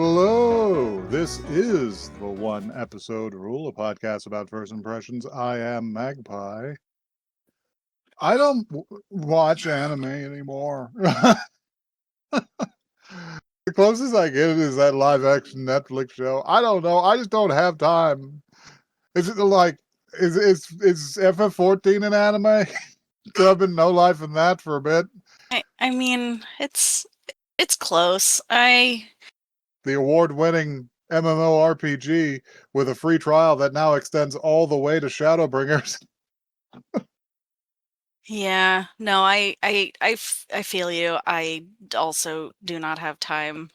Hello, this is the One Episode Rule, a podcast about first impressions. I am Magpie. I don't watch anime anymore. The closest I get is that live action Netflix show. I don't know. I just don't have time. Is it like is FF14 an anime? There have been no life in that for a bit. I mean, it's close. The award-winning MMORPG with a free trial that now extends all the way to Shadowbringers. Yeah, no, I feel you. I also do not have time.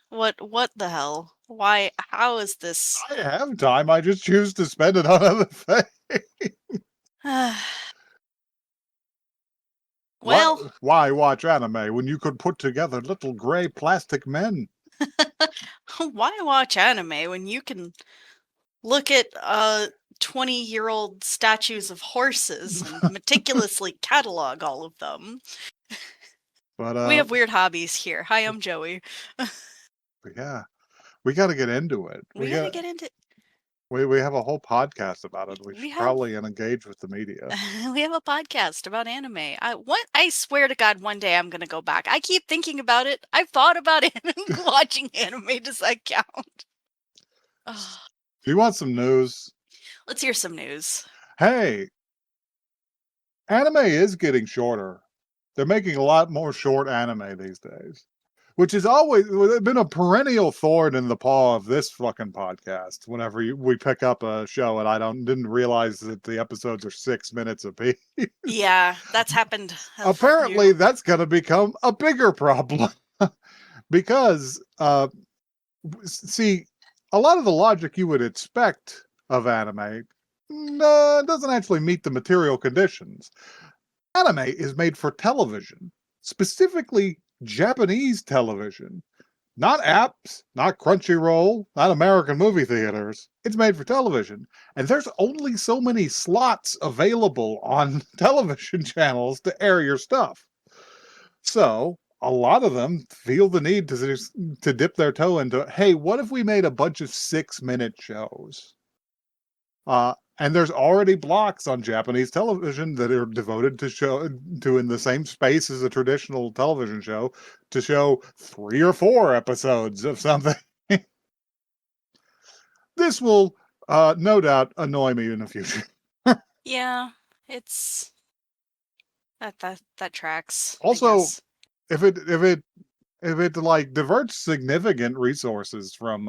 What the hell? Why? How is this? I have time. I just choose to spend it on other things. Well, Why watch anime when you could put together little gray plastic men? why watch anime when you can look at 20-year-old statues of horses and meticulously catalog all of them? But We have weird hobbies here. Hi, I'm Joey. yeah, we got to get into it. We gotta get into. We have a whole podcast about it. We We should have probably engage with the media. we have a podcast about anime. I swear to God, one day I'm gonna go back. I keep thinking about it. I've thought about it. Watching anime, does that count? Ugh. Do you want some news? Let's hear some news. Hey, anime is getting shorter. They're making a lot more short anime these days, which has always been a perennial thorn in the paw of this fucking podcast. Whenever we pick up a show and I didn't realize that the episodes are 6 minutes apiece. Yeah, that's happened. Apparently, that's going to become a bigger problem because, see, a lot of the logic you would expect of anime doesn't actually meet the material conditions. Anime is made for television, specifically Japanese television. Not apps, not Crunchyroll, not American movie theaters. It's made for television. And there's only so many slots available on television channels to air your stuff. So a lot of them feel the need to dip their toe into, hey, what if we made a bunch of 6-minute shows? And there's already blocks on Japanese television that are devoted to in the same space as a traditional television show to show 3 or 4 episodes of something. This will no doubt annoy me in the future. Yeah, it's that tracks. Also, if it like diverts significant resources from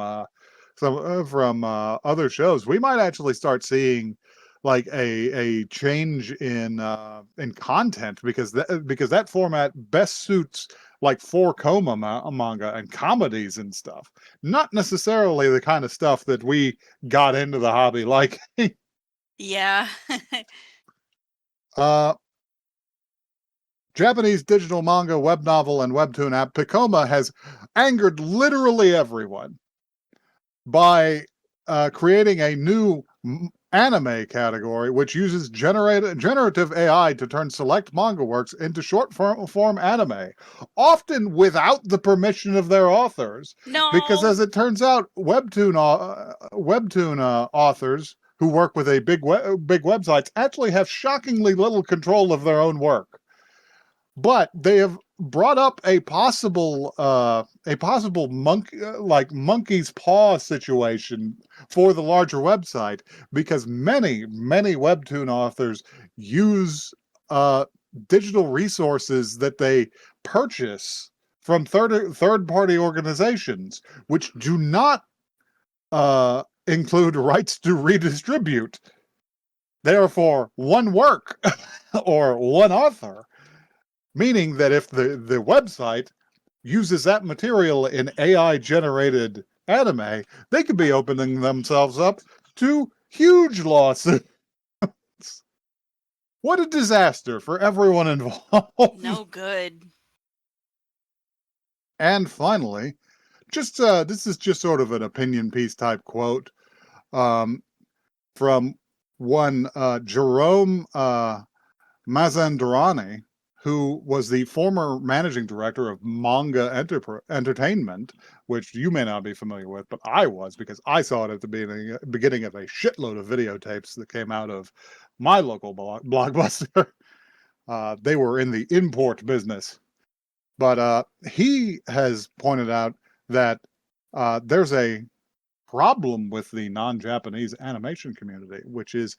other shows, we might actually start seeing like a change in content because that format best suits like 4 manga and comedies and stuff, not necessarily the kind of stuff that we got into the hobby like. Yeah. Japanese digital manga, web novel, and webtoon app Piccoma has angered literally everyone by creating a new anime category, which uses generative AI to turn select manga works into short form anime, often without the permission of their authors. No. Because as it turns out, webtoon authors who work with a big websites actually have shockingly little control of their own work. But they have brought up a possible monkey's paw situation for the larger website, because many webtoon authors use digital resources that they purchase from third party organizations, which do not include rights to redistribute. Therefore, one work or one author. Meaning that if the website uses that material in AI-generated anime, they could be opening themselves up to huge lawsuits. What a disaster for everyone involved. No good. And finally, just this is just sort of an opinion piece type quote from one Jerome Mazandarani, who was the former managing director of Manga Entertainment, which you may not be familiar with, but I was, because I saw it at the beginning of a shitload of videotapes that came out of my local Blockbuster. They were in the import business. But he has pointed out that there's a problem with the non-Japanese animation community, which is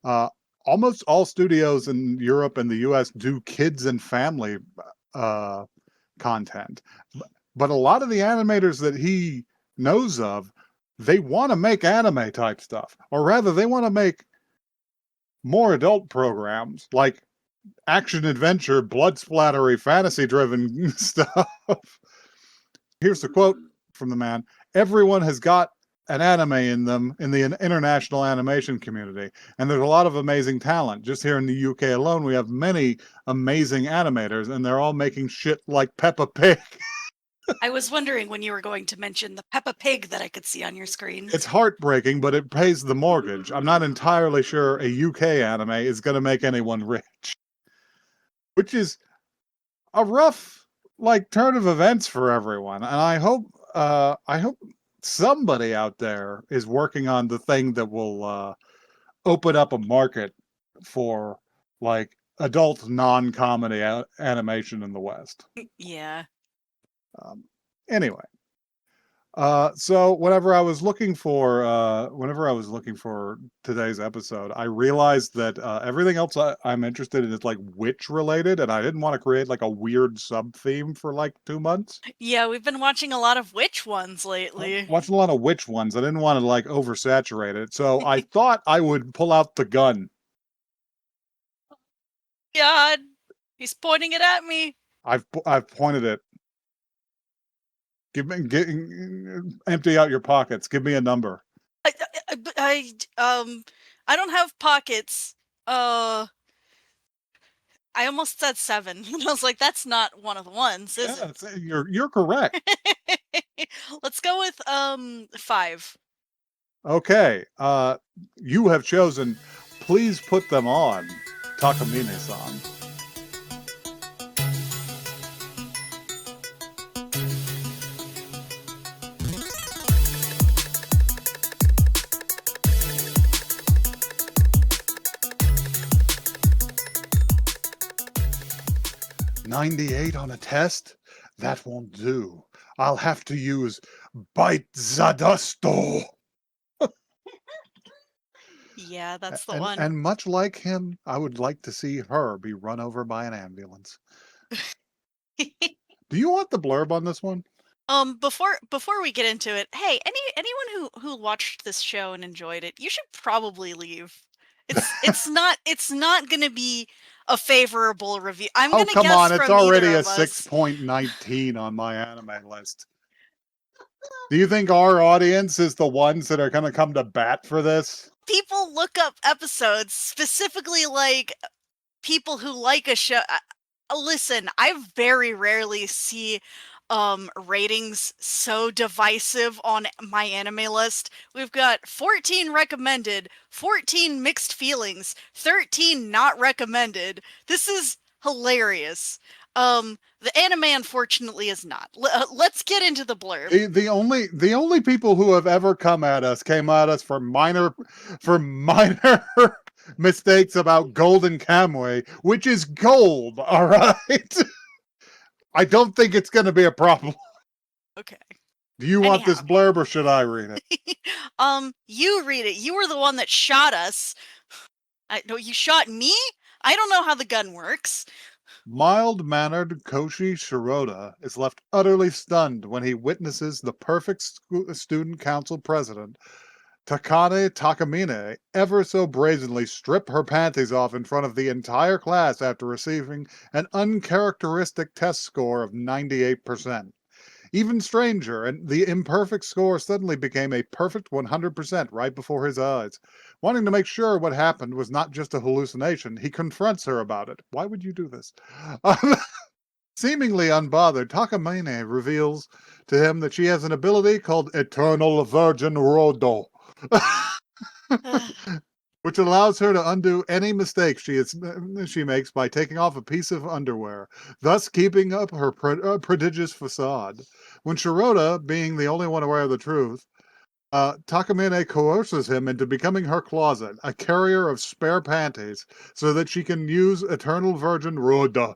uh, almost all studios in Europe and the US do kids and family uh, content. But a lot of the animators that he knows of, they want to make anime type stuff, or rather, they want to make more adult programs like action adventure, blood splattery, fantasy driven stuff. Here's the quote from the man: everyone has got an anime in them in the international animation community, and there's a lot of amazing talent. Just here in the UK alone, we have many amazing animators, and they're all making shit like Peppa Pig. I was wondering when you were going to mention the Peppa Pig that I could see on your screen. It's heartbreaking, but it pays the mortgage. I'm not entirely sure a UK anime is going to make anyone rich, which is a rough turn of events for everyone. And I hope somebody out there is working on the thing that will open up a market for like adult non-comedy animation in the West. Yeah. Anyway, so whenever I was looking for today's episode, I realized that everything else I'm interested in is like witch related, and I didn't want to create like a weird sub theme for like 2 months. Yeah, we've been watching a lot of witch ones lately. Watching a lot of witch ones. I didn't want to like oversaturate it, so I thought I would pull out the gun. God, he's pointing it at me. I've pointed it. Empty out your pockets. Give me a number. I don't have pockets. I almost said 7. And I was like, that's not one of the ones, is it? You're correct. Let's go with 5. Okay. You have chosen Please Put Them On, Takamine-san. "98 on a test? That won't do. I'll have to use Bite Zadusto." Yeah, that's the one. And much like him, I would like to see her be run over by an ambulance. Do you want the blurb on this one? Before we get into it, hey, anyone who watched this show and enjoyed it, you should probably leave. It's not gonna be a favorable review. I'm gonna come guess on, it's from already either a of us. 6.19 on my anime list. Do you think our audience is the ones that are going to come to bat for this? People look up episodes specifically like people who like a show. Listen, I very rarely see ratings so divisive on my anime list. We've got 14 recommended, 14 mixed feelings, 13 not recommended. This is hilarious. The anime unfortunately is not. Let's get into the blurb. The only people who have ever come at us came at us for minor mistakes about Golden Kamui, which is gold, all right? I don't think it's going to be a problem. Okay. Do you want this blurb or should I read it? You read it. You were the one that shot us. No, you shot me? I don't know how the gun works. Mild-mannered Koshi Shiroda is left utterly stunned when he witnesses the perfect student council president, Takane Takamine, ever so brazenly strip her panties off in front of the entire class after receiving an uncharacteristic test score of 98%. Even stranger, and the imperfect score suddenly became a perfect 100% right before his eyes. Wanting to make sure what happened was not just a hallucination, he confronts her about it. Why would you do this? Seemingly unbothered, Takamine reveals to him that she has an ability called Eternal Virgin Rodo, which allows her to undo any mistake she makes by taking off a piece of underwear, thus keeping up her prodigious facade. When Shirota, being the only one aware of the truth, Takamine coerces him into becoming her closet, a carrier of spare panties, so that she can use Eternal Virgin Roda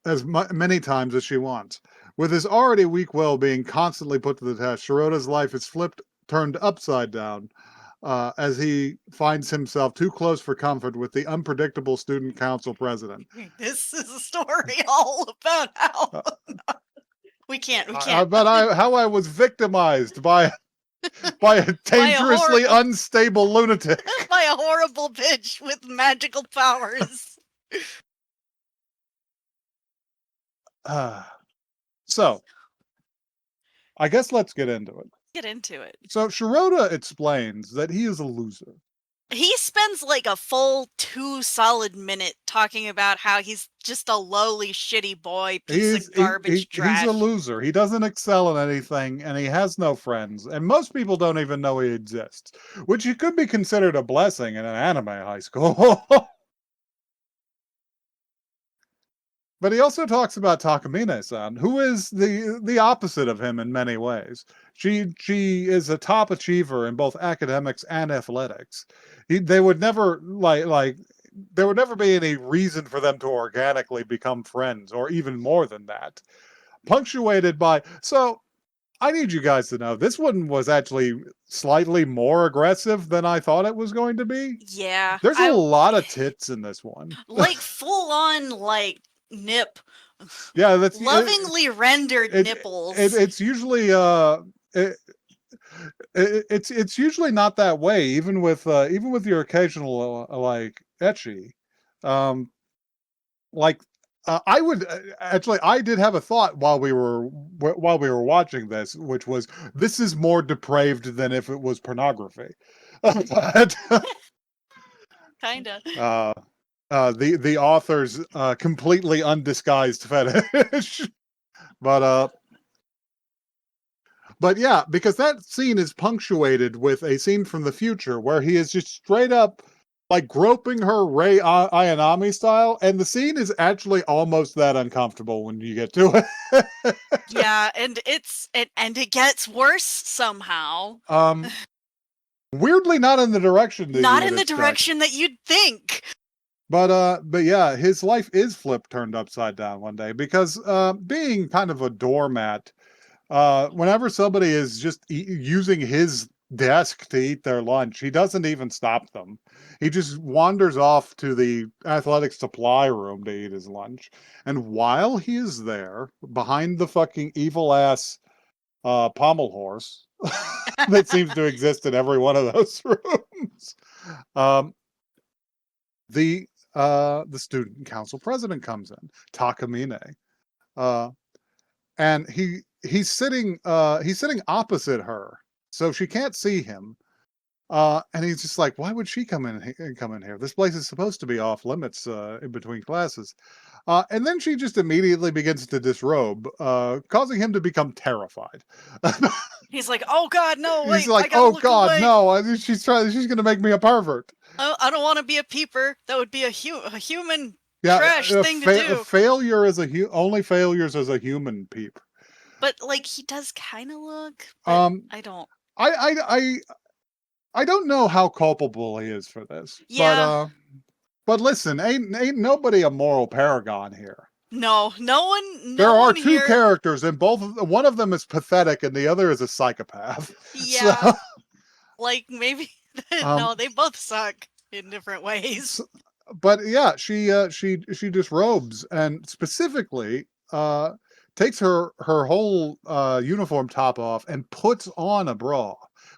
as many times as she wants. With his already weak will being constantly put to the test, Shirota's life is turned upside down, as he finds himself too close for comfort with the unpredictable student council president. This is a story all about how we can't. About how I was victimized by a dangerously unstable lunatic. By a horrible bitch with magical powers. So, I guess let's get into it. Get into it. So, Shirota explains that he is a loser. He spends like a full 2 solid minutes talking about how he's just a lowly, shitty boy, piece of garbage trash. He's a loser. He doesn't excel in anything, and he has no friends. And most people don't even know he exists, which could be considered a blessing in an anime high school. But he also talks about Takamine-san, who is the opposite of him in many ways. She is a top achiever in both academics and athletics. There would never be any reason for them to organically become friends, or even more than that. Punctuated by, so I need you guys to know, this one was actually slightly more aggressive than I thought it was going to be. Yeah. There's a lot of tits in this one. Like full on, like, nip. Yeah, that's lovingly rendered nipples. It's usually it's usually not that way, even with your occasional like ecchi. I would actually, I did have a thought while we were watching this, which was, this is more depraved than if it was pornography. But, kinda. The author's completely undisguised fetish. But yeah, because that scene is punctuated with a scene from the future where he is just straight up like groping her Rei Ayanami style, and the scene is actually almost that uncomfortable when you get to it. Yeah, and it gets worse somehow. Weirdly not in the direction that you'd think. But yeah, his life is turned upside down one day, because being kind of a doormat, whenever somebody is just using his desk to eat their lunch, he doesn't even stop them. He just wanders off to the athletic supply room to eat his lunch. And while he is there, behind the fucking evil ass pommel horse that seems to exist in every one of those rooms, the student council president comes in, Takamine, and he's sitting opposite her, so she can't see him. And he's just like, why would she come in here? This place is supposed to be off limits in between classes. And then she just immediately begins to disrobe, causing him to become terrified. He's like, oh God, no, wait. He's like, oh God, no, she's going to make me a pervert. I don't want to be a peeper. That would be a human trash thing to do. Failure is only failures as a human peep. But like, he does kind of look. I don't. I don't know how culpable he is for this. Yeah. But listen, ain't nobody a moral paragon here. No one. There are two characters, and one of them is pathetic, and the other is a psychopath. Yeah. So, like maybe no, they both suck in different ways. But yeah, she disrobes, and specifically takes her whole uniform top off and puts on a bra,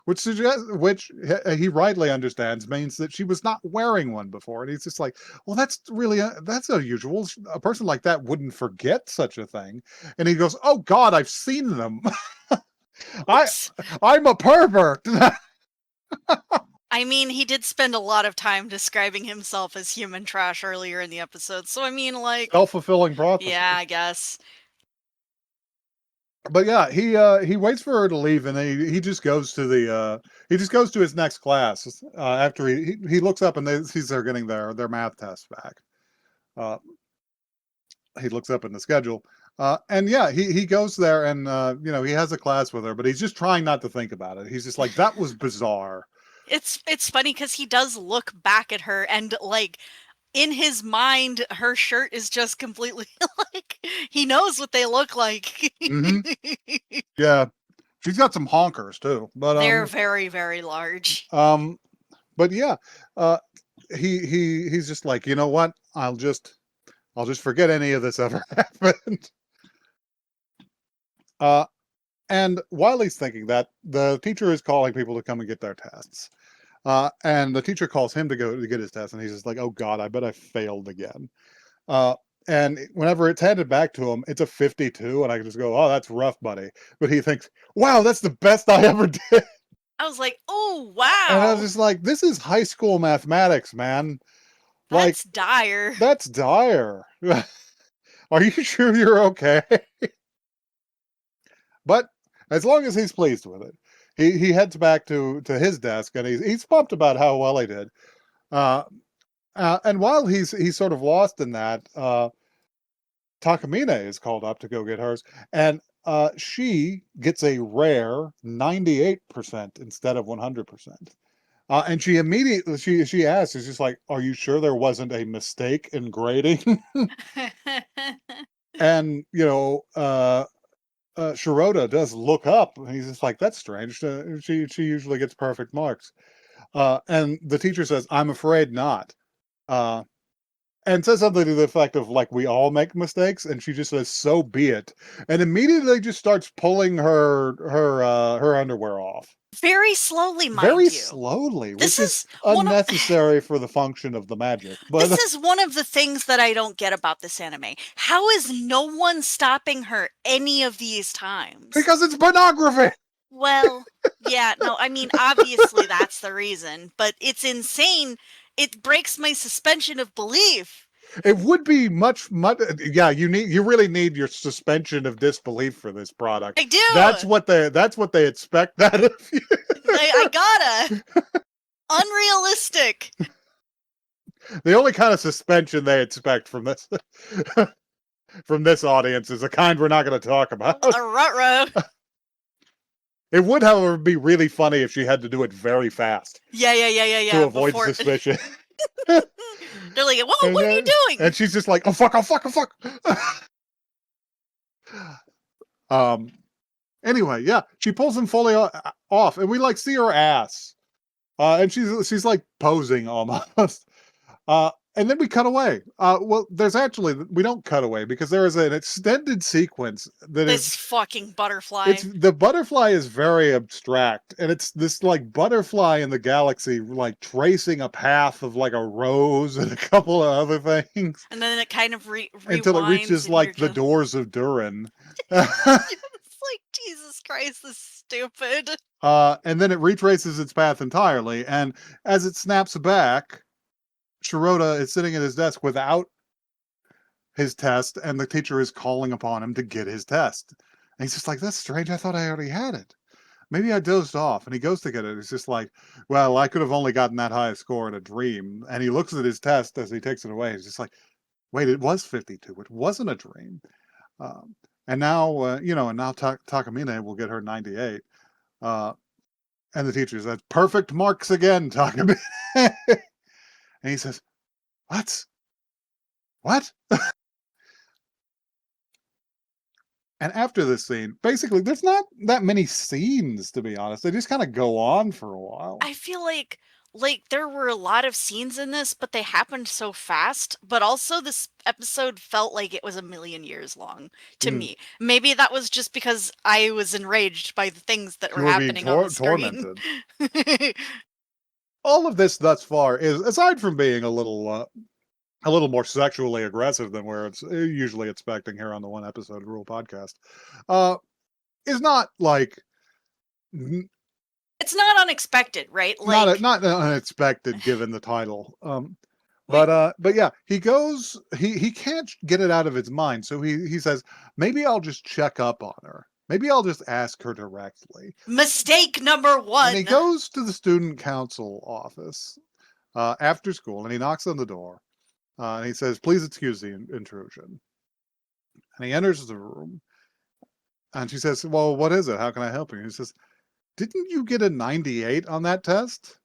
which he rightly understands means that she was not wearing one before. And he's just like, well, that's unusual. A person like that wouldn't forget such a thing. And he goes, oh God, I've seen them. I'm a pervert. I mean, he did spend a lot of time describing himself as human trash earlier in the episode. So I mean, like, self-fulfilling prophecy. Yeah, I guess. But yeah, he waits for her to leave, and he just goes to his next class after he looks up and sees they're getting their math test back. He looks up in the schedule, And yeah, he goes there and he has a class with her, but he's just trying not to think about it. He's just like, that was bizarre. It's funny because he does look back at her and like in his mind her shirt is just completely like he knows what they look like. Mm-hmm. Yeah, she's got some honkers too, but They're very, very large. but yeah, uh, he's just like, you know what? I'll just forget any of this ever happened. Uh, and while he's thinking that, the teacher is calling people to come and get their tests. And the teacher calls him to go to get his test, and he's just like, "Oh God, I bet I failed again." Uh, and whenever it's handed back to him, it's a 52, and I can just go, "Oh, that's rough, buddy." But he thinks, "Wow, that's the best I ever did." I was like, oh And I was wow. just like, "This is high school mathematics, man. Like, That's dire. that's dire. Are you sure you're okay?" But as long as he's pleased with it, he heads back to his desk, and he's pumped about how well he did. Uh, and while he's sort of lost in that, Takamine is called up to go get hers, and she gets a rare 98% instead of 100%. And she immediately she asks, she's just like, "Are you sure there wasn't a mistake in grading?" And Shirota does look up, and he's just like, "That's strange. She usually gets perfect marks." And the teacher says, "I'm afraid not." Uh, and says something to the effect of like, "We all make mistakes," and she just says, "So be it," and immediately just starts pulling her underwear off Very slowly, very mind you. slowly, This which is is one of unnecessary for the function of the magic. this But is one of the things that I don't get about this anime. How is no one stopping her any of these times? because it's pornography. Well, yeah, no, I mean, obviously that's the reason, but it's insane. It breaks my suspension of belief. It would be much. Yeah, you really need your suspension of disbelief for this product. I do. That's what they expect out of you. I gotta. Unrealistic. The only kind of suspension they expect from this from this audience is the kind we're not going to talk about. A ruh-roh. It would, however, be really funny if she had to do it very fast Yeah. to avoid Before suspicion. they're like, "Whoa, what are you doing?" And she's just like, "Oh fuck, oh fuck, oh fuck." um. Anyway, yeah, she pulls him fully off, and we like see her ass. And she's like posing almost. And then we cut away. Well, there's actually we don't cut away because there is an extended sequence that is This fucking butterfly. it's the butterfly is very abstract, and it's this like butterfly in the galaxy, like tracing a path of like a rose and a couple of other things And then it kind of until it rewinds, reaches and you're like the just doors of Durin. it's like, Jesus Christ, this is stupid. And then it retraces its path entirely, and as it snaps back, Shirota is sitting at his desk without his test, and the teacher is calling upon him to get his test. And he's just like, "That's strange. I thought I already had it. Maybe I dozed off." And he goes to get it. It's just like, "Well, I could have only gotten that high a score in a dream." And he looks at his test as he takes it away. He's just like, "Wait, it was 52. It wasn't a dream." Um, and now, and now Takamine will get her 98. Uh, and the teacher says, "Perfect marks again, Takamine." And he says, "What? What?" And after this scene, basically, there's not that many scenes, to be honest. They just kind of go on for a while. I feel like there were a lot of scenes in this, but they happened so fast. But also, this episode felt like it was a million years long to Mm. me. Maybe that was just because I was enraged by the things that You were were being happening on the screen. tormented. All of this thus far is, aside from being a little more sexually aggressive than where it's usually expecting here on the one episode rule podcast, uh, is not like It's not unexpected, right? Like, not unexpected given the title. we, But yeah, he can't get it out of his mind, so he says, maybe I'll just check up on her. Maybe I'll just ask her directly. mistake number And he one. goes to the student council office after school, and he knocks on the door, and he says, "Please excuse the intrusion." And he enters the room, and she says, "Well, what is it? How can I help you?" And he says, "Didn't you get a 98 on that test?"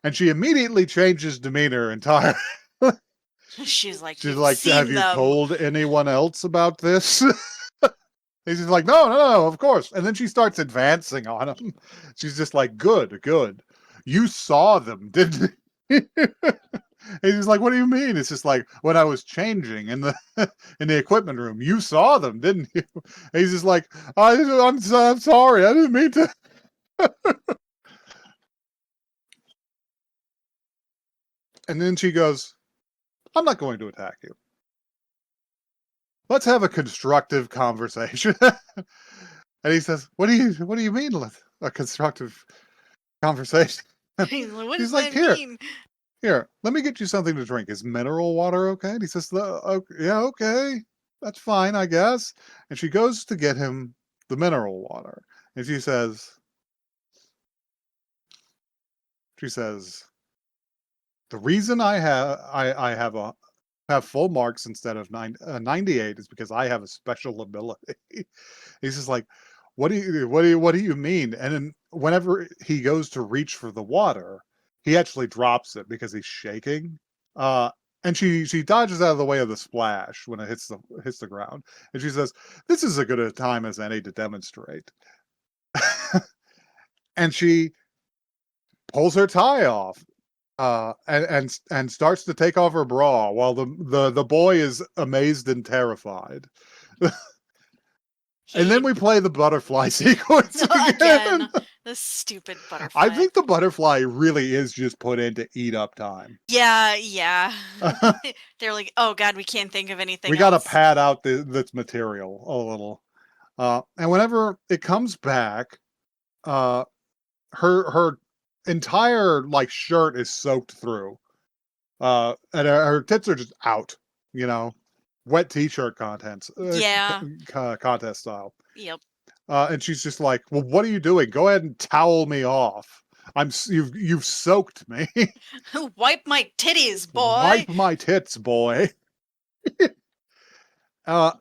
And she immediately changes demeanor entirely. She's like, She's "You've like, "Have seen you them." told anyone else about this?" He's just like, no, of course. And then she starts advancing on him. She's just like, good. You saw them, didn't you? He's just like, what do you mean? It's just like, when I was changing in the in the equipment room, you saw them, didn't you? He's just like, I'm sorry, I didn't mean to. And then she goes, I'm not going to attack you. Let's have a constructive conversation. And he says, what do you mean a constructive conversation? He's like, what does She's like, that mean? Here, let me get you something to drink. Is mineral water okay? And he says, yeah, okay. That's fine, I guess. And she goes to get him the mineral water. And she says, the reason I have full marks instead of 98 is because I have a special ability. He's just like, what do you mean? And then whenever he goes to reach for the water, he actually drops it because he's shaking. Uh, and she dodges out of the way of the splash when it hits the ground. And she says, "This is as good a time as any to demonstrate." And she pulls her tie off. And starts to take off her bra while the boy is amazed and terrified. And then we play the butterfly sequence again. The stupid I butterfly. think the butterfly really is just put in to eat up time. Yeah. They're like, oh god, we can't think of anything We else. got to pad out this material a little. And whenever it comes back, her entire like shirt is soaked through. And her tits are just out, wet t-shirt contents, Yeah. contest style. Yep. And she's just like, well, what are you doing? Go ahead and towel me off. You've soaked me. Wipe my titties, boy. Wipe my tits, boy. And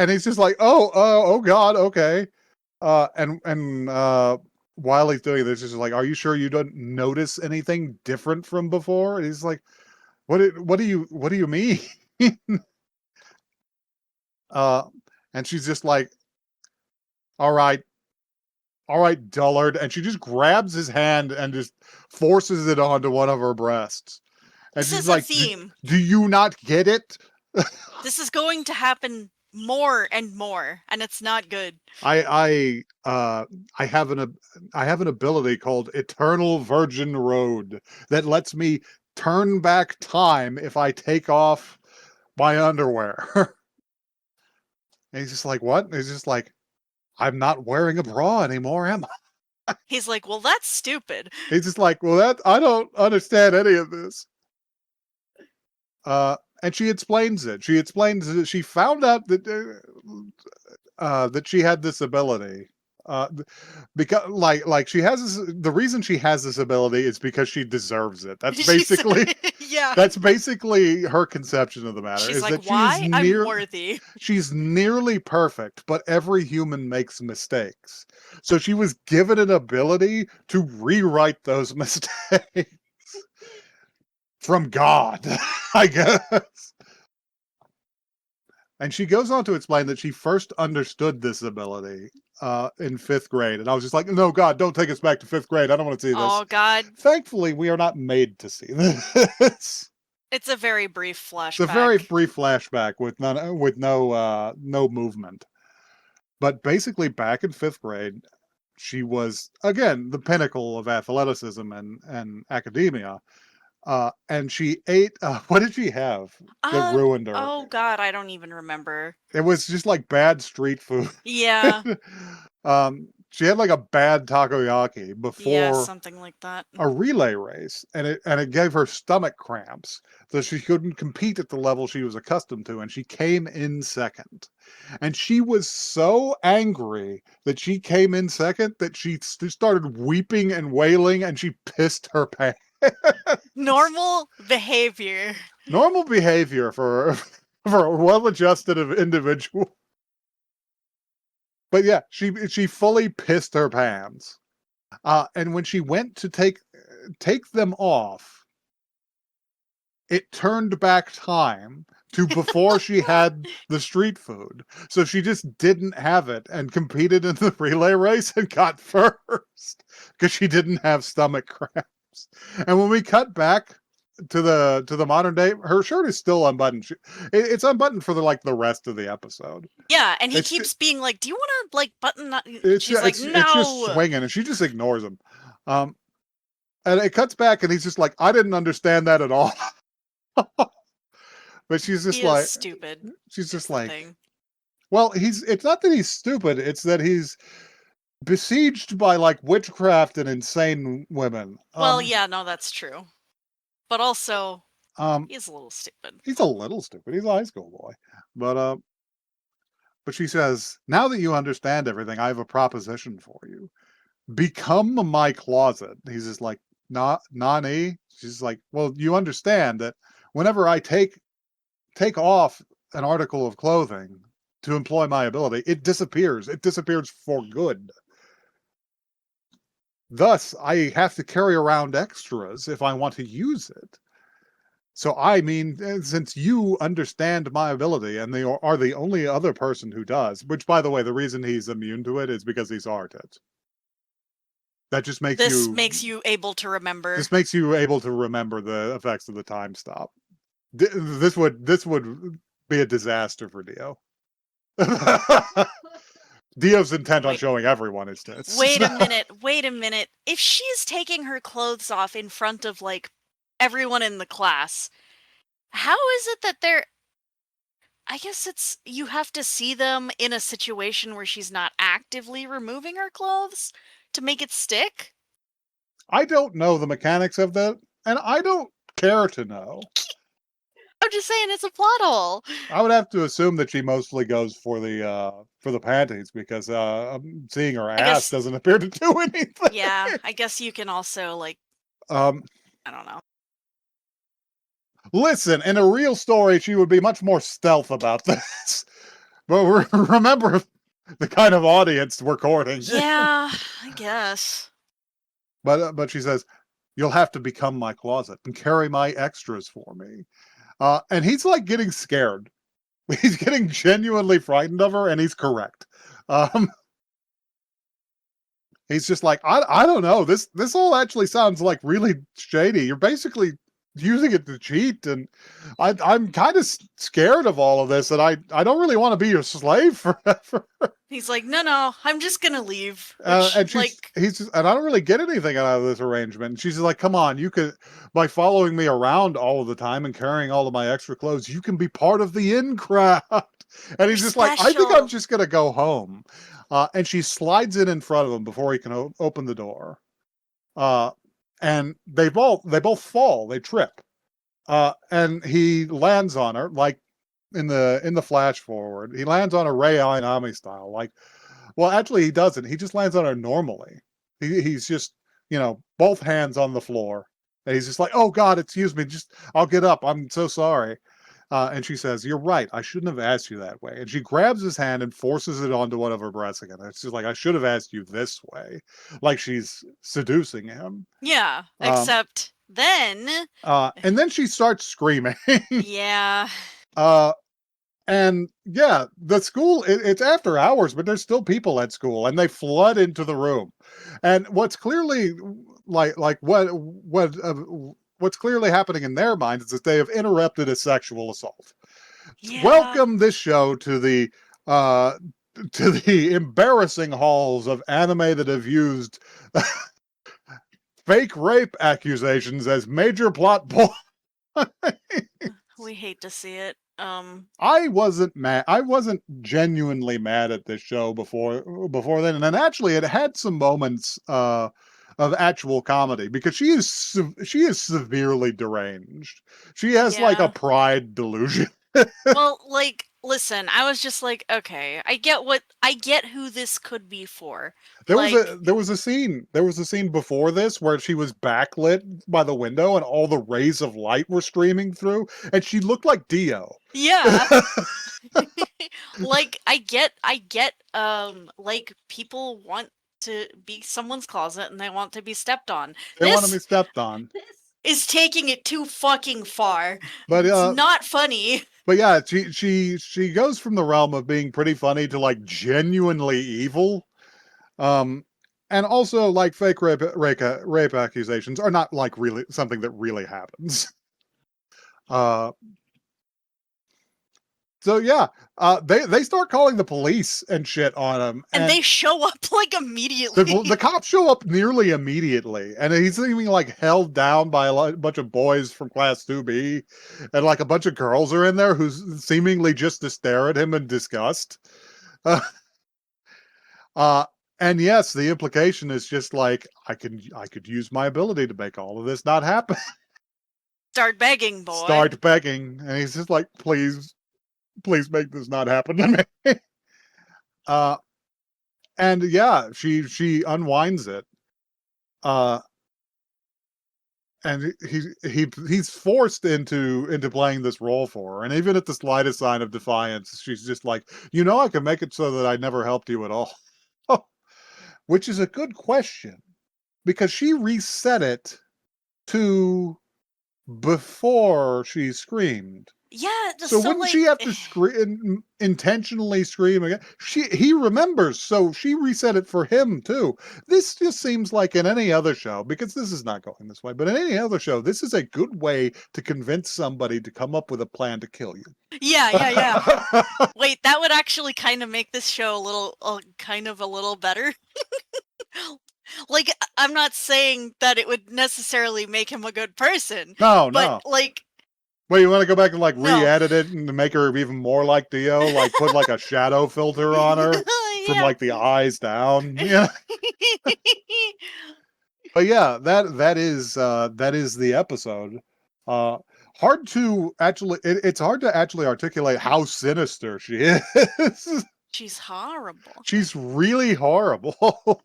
he's just like, oh God, okay. And while he's doing this, he's just like, are you sure you don't notice anything different from before? And he's like, what do you mean? And she's just like, all right, dullard. And she just grabs his hand and just forces it onto one of her breasts. And This she's is like, a theme. Do you not get it? This is going to happen more and more, and it's not good. I have an ability called Eternal Virgin Road that lets me turn back time if I take off my underwear. And he's just like, what? And he's just like, I'm not wearing a bra anymore, am I? He's like, well, that's stupid. He's just like, well, I don't understand any of this. And she explains it. She explains that she found out that she had this ability. Because like she has the reason she has this ability is because she deserves it. That's basically yeah. That's basically her conception of the matter. She's is like, that why? I'm worthy. She's nearly perfect, but every human makes mistakes. So she was given an ability to rewrite those mistakes from God, I guess. And she goes on to explain that she first understood this ability in 5th grade. And I was just like, no, God, don't take us back to 5th grade. I don't want to see this. Oh, God. Thankfully, we are not made to see this. It's a very brief flashback. It's a very brief flashback with no movement. But basically, back in 5th grade, she was, again, the pinnacle of athleticism and academia. And she ate, what did she have that ruined her? Oh God, I don't even remember. It was just like bad street food. Yeah. She had like a bad takoyaki before something like that. a relay race, and it gave her stomach cramps, so she couldn't compete at the level she was accustomed to, and she came in second. And she was so angry that she came in second that she started weeping and wailing, and she pissed her pants. Normal behavior. Normal behavior for a well-adjusted individual. But yeah, she fully pissed her pants. And when she went to take them off, it turned back time to before she had the street food. So she just didn't have it and competed in the relay race and got first because she didn't have stomach cramps. And when we cut back to the modern day, her shirt is still unbuttoned. It's unbuttoned for the rest of the episode. Yeah, and he It's keeps being like, "Do you want to like button that?" it's She's like, it's just "No." swinging, and she just ignores him. And it cuts back, and he's just like, "I didn't understand that at all." But she's just He is like, stupid. she's just That's the like, thing. well, it's not that he's stupid, it's that he's besieged by like witchcraft and insane women. Well, yeah, no, that's true. But also, he's a little stupid. He's a little stupid. He's a high school boy. But she says, now that you understand everything, I have a proposition for you. Become my closet. He's just like, Nani? She's like, well, you understand that whenever I take off an article of clothing to employ my ability, it disappears. It disappears for good. Thus, I have to carry around extras if I want to use it. So I mean, since you understand my ability and they are the only other person who does, which by the way, the reason he's immune to it is because he's arted. That just makes makes you able to remember. This makes you able to remember the effects of the time stop. This would be a disaster for Dio. Dio's intent on showing everyone his tits. Wait a minute. If she's taking her clothes off in front of like everyone in the class, how is it that they're... I guess it's... you have to see them in a situation where she's not actively removing her clothes to make it stick? I don't know the mechanics of that, and I don't care to know. I'm just saying it's a plot hole. I would have to assume that she mostly goes for the panties because seeing her ass doesn't appear to do anything. Yeah, I guess you can also like I don't know. Listen, in a real story, she would be much more stealth about this. But remember the kind of audience we're courting. Yeah, I guess. But she says, you'll have to become my closet and carry my extras for me. And he's like getting scared. He's getting genuinely frightened of her, and he's correct. He's just like, I don't know. This all actually sounds like really shady. You're basically using it to cheat, and I'm kind of scared of all of this, and I don't really want to be your slave forever. He's like, no, I'm just gonna leave. And and I don't really get anything out of this arrangement. And she's like, come on, you could, by following me around all of the time and carrying all of my extra clothes, you can be part of the in crowd. And he's just like, I think I'm just gonna go home. And she slides in front of him before he can open the door. And they both fall. They trip. And he lands on her like in the flash forward. He lands on her Rei Ayanami style. Like, well, actually, he doesn't. He just lands on her normally. He's just, both hands on the floor. And he's just like, oh God, excuse me. I'll get up. I'm so sorry. And she says, you're right. I shouldn't have asked you that way. And she grabs his hand and forces it onto one of her breasts again. It's just like, I should have asked you this way. Like she's seducing him. Yeah, except then... and then she starts screaming. Yeah. And yeah, the school, it's after hours, but there's still people at school, and they flood into the room. And what's clearly what's clearly happening in their minds is that they have interrupted a sexual assault. Yeah. Welcome this show to the embarrassing halls of anime that have used fake rape accusations as major plot points. We hate to see it. I wasn't mad. I wasn't genuinely mad at this show before then, and then actually it had some moments of actual comedy because she is severely deranged. She has like a pride delusion. Well, like, listen, I was just like, okay, I get who this could be for. There was a scene before this where she was backlit by the window and all the rays of light were streaming through, and she looked like Dio. Yeah. Like, I get, like, people want to be someone's closet and they want to be stepped on. They want to be This stepped on. is taking it too fucking far. But It's not funny. But yeah, she goes from the realm of being pretty funny to like genuinely evil. And also like fake rape accusations are not like really something that really happens. Uh so yeah, they start calling the police and shit on him, And they show up like immediately. the cops show up nearly immediately, and he's seeming like held down by a bunch of boys from Class 2B, and like a bunch of girls are in there who's seemingly just to stare at him in disgust. Uh, uh, and yes, the implication is just like I could use my ability to make all of this not happen. Start begging, boy. Start begging, and he's just like, please make this not happen to me. And yeah, she unwinds it. And he's forced into playing this role for her, and even at the slightest sign of defiance, she's just like, I can make it so that I never helped you at all. Which is a good question, because she reset it to before she screamed. Yeah, So wouldn't like, she have to scream, intentionally scream again? He remembers, so she reset it for him too. This just seems like in any other show, because this is not going this way, but in any other show, this is a good way to convince somebody to come up with a plan to kill you. Yeah. Wait, that would actually kind of make this show a little better. Like, I'm not saying that it would necessarily make him a good person. No. Like, well, you want to go back and like re-edit it and make her even more like Dio, like put like a shadow filter on her from like the eyes down. Yeah. But yeah, that is the episode. Hard to actually it's hard to actually articulate how sinister she is. She's horrible. She's really horrible.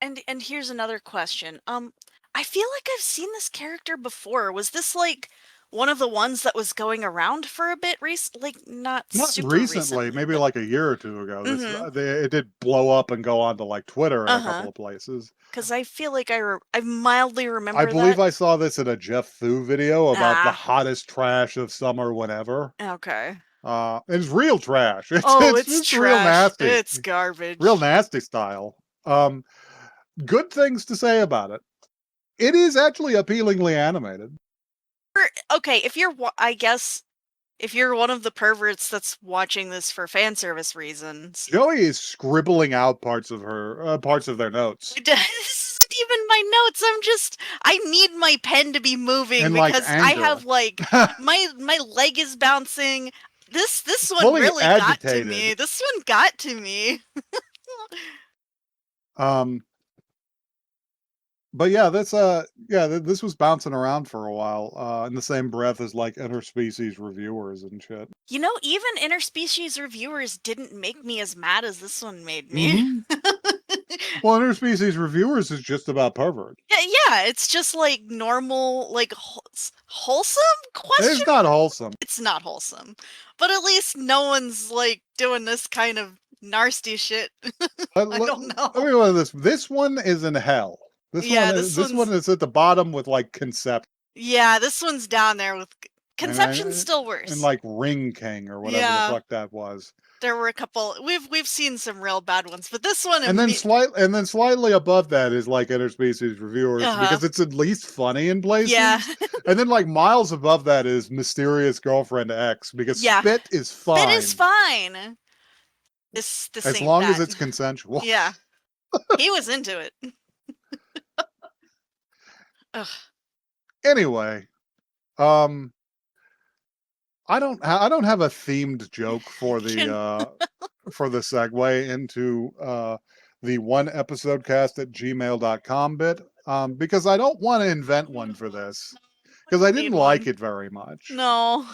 And here's another question. I feel like I've seen this character before. Was this like one of the ones that was going around for a bit like not super recently, maybe but like a year or two ago. It did blow up and go onto like Twitter and a couple of places. Because I feel like I mildly remember I believe that. I saw this in a Jeff Thu video about the hottest trash of summer whenever. Okay. It's real trash. It's real nasty. It's garbage. Real nasty style. Good things to say about it. It is actually appealingly animated. Okay, I guess if you're one of the perverts that's watching this for fan service reasons. Joey is scribbling out parts of their notes. This isn't even my notes. I need my pen to be moving and because like I have like my leg is bouncing. This one fully really agitated. got to me. This one got to me. But yeah, this was bouncing around for a while, in the same breath as like interspecies reviewers and shit. Even interspecies reviewers didn't make me as mad as this one made me. Well, interspecies reviewers is just about pervert. Yeah, it's just like normal, like wholesome question. It's not wholesome. It's not wholesome, but at least no one's like doing this kind of nasty shit. I don't know. Let me know this. This one is in hell. This one is at the bottom with like Concept. Yeah, this one's down there with Conception's still worse. And like Ring King or whatever the fuck that was. There were a couple. We've seen some real bad ones, but this one and then slightly above that is like interspecies reviewers because it's at least funny in places. Yeah. And then like miles above that is Mysterious Girlfriend X because Spit is fine. Spit is fine. As long as it's consensual. Yeah. He was into it. Ugh. Anyway, I don't have a themed joke for the for the segue into the one episode cast at gmail.com bit because I don't want to invent one for this because I didn't like it very much. No.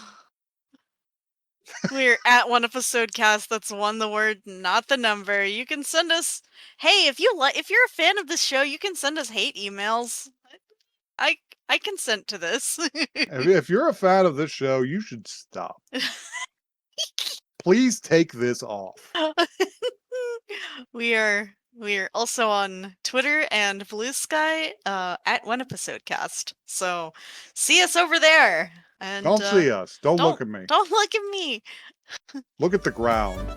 We're at one episode cast. That's one the word, not the number. You can send us. Hey, if you're a fan of this show, you can send us hate emails. I consent to this. If you're a fan of this show, you should stop. Please take this off. We are also on Twitter and Blue Sky at One Episode Cast. So see us over there. And Don't see us. Don't look at me. Don't look at me. Look at the ground.